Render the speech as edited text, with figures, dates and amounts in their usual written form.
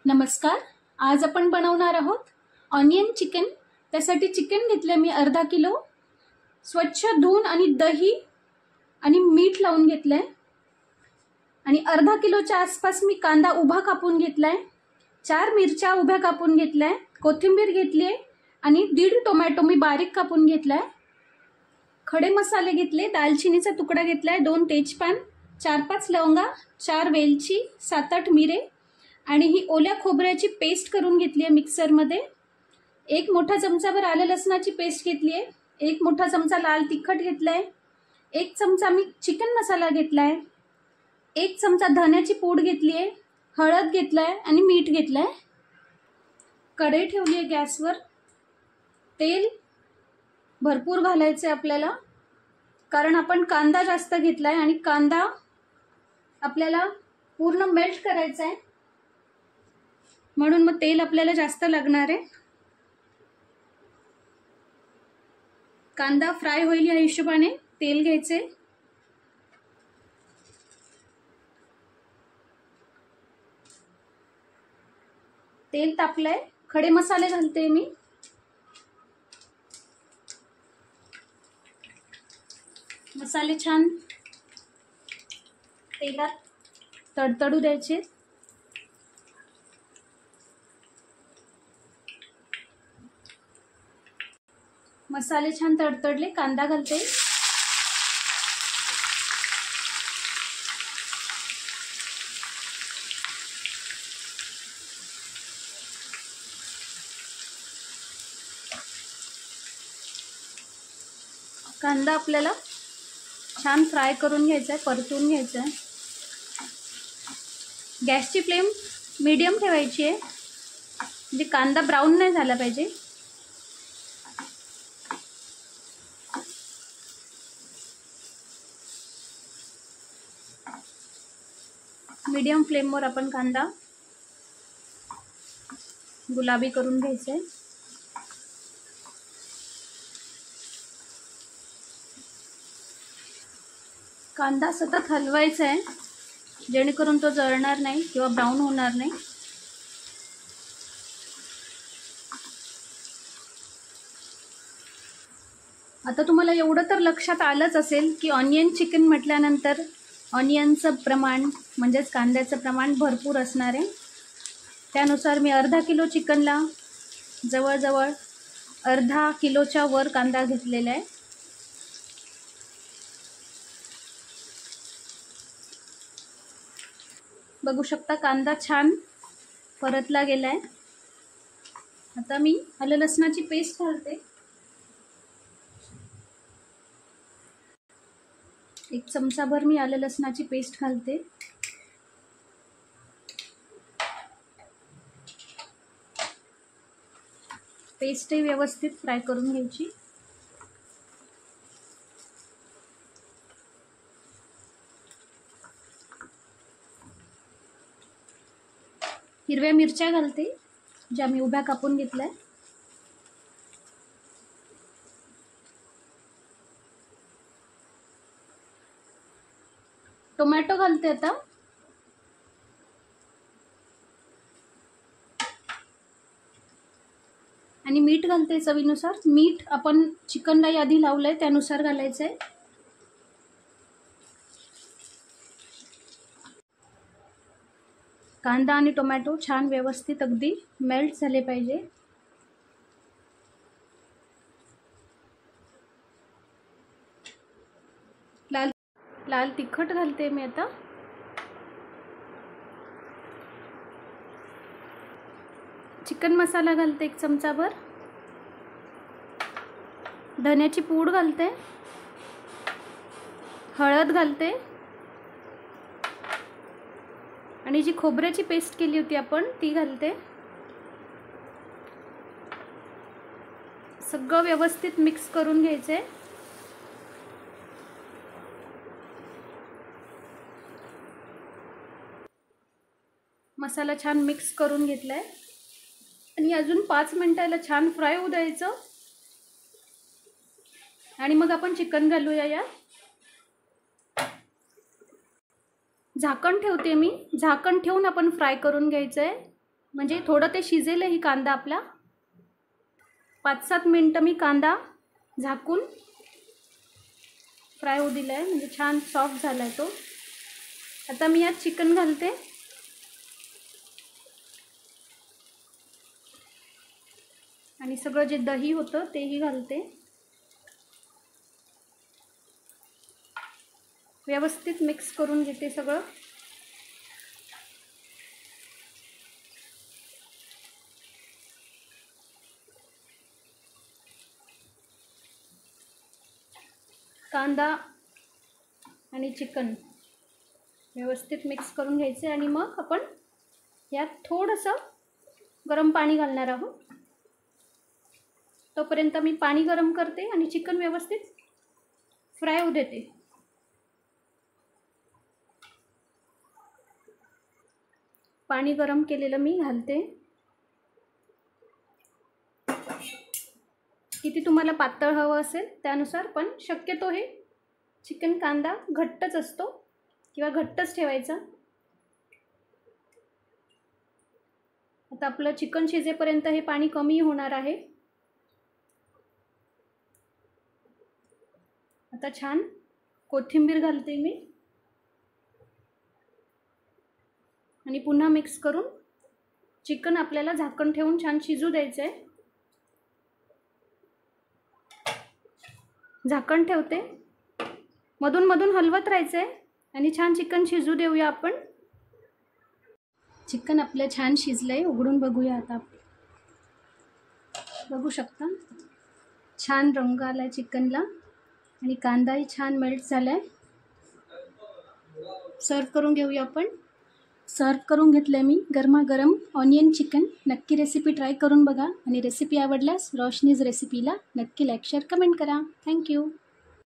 नमस्कार. आज आपण बनवणार आहोत ऑनियन चिकन. त्यासाठी चिकन घेतले मी अर्धा किलो. स्वच्छ धुवून आणि दही आणि मीठ लावून घेतलंय. आणि अर्धा किलोच्या आसपास मी कांदा उभा कापून घेतलाय. 4 मिरच्या उभ्या कापून घेतलाय. कोथिंबीर घेतली आणि 1.5 टोमॅटो मी बारीक कापून घेतलाय. खडे मसाले घेतले. दालचिनीचा तुकडा घेतलाय, 2 तेजपान, 4-5 लवंगा, 4 वेलची, 7-8 मिरे आणि ही ओल्या खोबऱ्याची पेस्ट करून घेतली आहे मिक्सरमध्ये. 1 मोठा चमचाभर आलं लसणाची पेस्ट घेतली आहे. 1 मोठा चमचा लाल तिखट घेतलाय. 1 चमचा मी चिकन मसाला घेतलाय. 1 चमचा धन्याची पूड घेतली आहे. हळद घेतलाय आणि मीठ घेतलंय. कढई ठेवली आहे गॅसवर. तेल भरपूर घालायचं आपल्याला, कारण आपण कांदा जास्त घेतलाय आणि कांदा आपल्याला पूर्ण मेल्ट करायचा आहे, म्हणून मग तेल आपल्याला जास्त लागणार आहे. कांदा फ्राय होईल या हिशोबाने तेल घ्यायचे. तेल तापलंय. खडे मसाले घालते मी. मसाले छान तेलात तडतडू द्यायचे. मसाले छान तडतडले. कांदा घालते. कांदा आपल्याला छान फ्राय करून घ्यायचा आहे, परतून घ्यायचा आहे. गॅसची फ्लेम मीडियम ठेवायची आहे, म्हणजे कांदा ब्राऊन नाही झाला पाहिजे. मीडियम फ्लेमवर आपण कांदा गुलाबी करून घ्यायचा आहे. कांदा सतत हलवायचा आहे, जेणेकरून तो जळणार नाही किंवा ब्राऊन होणार नाही. आता तुम्हाला एवढं तर लक्षात आलंच असेल की ऑनियन चिकन म्हटल्यानंतर ऑनियनचं प्रमाण म्हणजेच कांद्याचं प्रमाण भरपूर असणार आहे. त्यानुसार मी अर्धा किलो चिकनला जवळजवळ अर्धा किलोच्या वर कांदा घेतलेला आहे. बघू शकता कांदा छान परतला गेला आहे. आता मी आलं लसणाची पेस्ट घालते. 1 चमचाभर मी आलं लसणाची पेस्ट घालते. पेस्टही व्यवस्थित फ्राय करून घ्यायची. हिरव्या मिरच्या घालते, ज्या मी उभ्या कापून घेतल्या. टोमॅटो घालते आता. आणि मीठ घालते चवीनुसार. मीठ आपण चिकनला आधी लावलंय त्यानुसार घालायचंय. कांदा आणि टोमॅटो छान व्यवस्थित अगदी मेल्ट झाले पाहिजे. लाल तिखट घालते मी आता. चिकन मसाला घालते 1 चमचाभर. धन्याची पूड घालते. हळद घालते. आणि जी खोबऱ्याची पेस्ट केली होती आपण ती घालते. सगळं व्यवस्थित मिक्स करून घ्यायचे. मसाला छान मिक्स करून घेतलाय आणि अजून 5 मिनिटाला छान फ्राय होऊ द्यायचं. आणि मग आपण चिकन घालूया. या झाकण ठेवते मी. झाकण ठेवून आपण फ्राय करून घ्यायचं आहे. म्हणजे थोडं ते शिजेल ही कांदा आपला. 5-7 मिनटं मी कांदा झाकून फ्राय होऊ दिला आहे, म्हणजे छान सॉफ्ट झाला आहे तो. आता मी यात चिकन घालते आणि सगळं जे दही होतं तेही घालते. व्यवस्थित मिक्स करून घेते सगळं. कांदा आणि चिकन व्यवस्थित मिक्स करून घ्यायचे आणि मग आपण यात थोडंसं गरम पाणी घालणार आहोत. तोपर्यंत मी पाणी गरम करते आणि चिकन व्यवस्थित फ्राय होऊ देते. पाणी गरम केलेलं मी घालते. किती तुम्हाला पातळ हवं असेल त्यानुसार, पण शक्यतो हे चिकन कांदा घट्टच असतो किंवा घट्टच ठेवायचा. आता आपलं चिकन शिजेपर्यंत हे पाणी कमी होणार आहे. आता छान कोथिंबीर घालते मी आणि पुन्हा मिक्स करून चिकन आपल्याला झाकण ठेवून छान शिजू द्यायचं आहे. झाकण ठेवते, मधून मधून हलवत राहायचं आहे आणि छान चिकन शिजू देऊया आपण. चिकन आपलं छान शिजलं आहे, उघडून बघूया आता. बघू शकता छान रंग आला आहे चिकनला आणि कांदाही छान मेल्ट झाला आहे. सर्व करून घेऊया आपण. सर्व करून घेतलं आहे मी गरमागरम ऑनियन चिकन. नक्की रेसिपी ट्राय करून बघा आणि रेसिपी आवडल्यास रोशनीज रेसिपीला नक्की लाईक शेअर कमेंट करा. थँक्यू.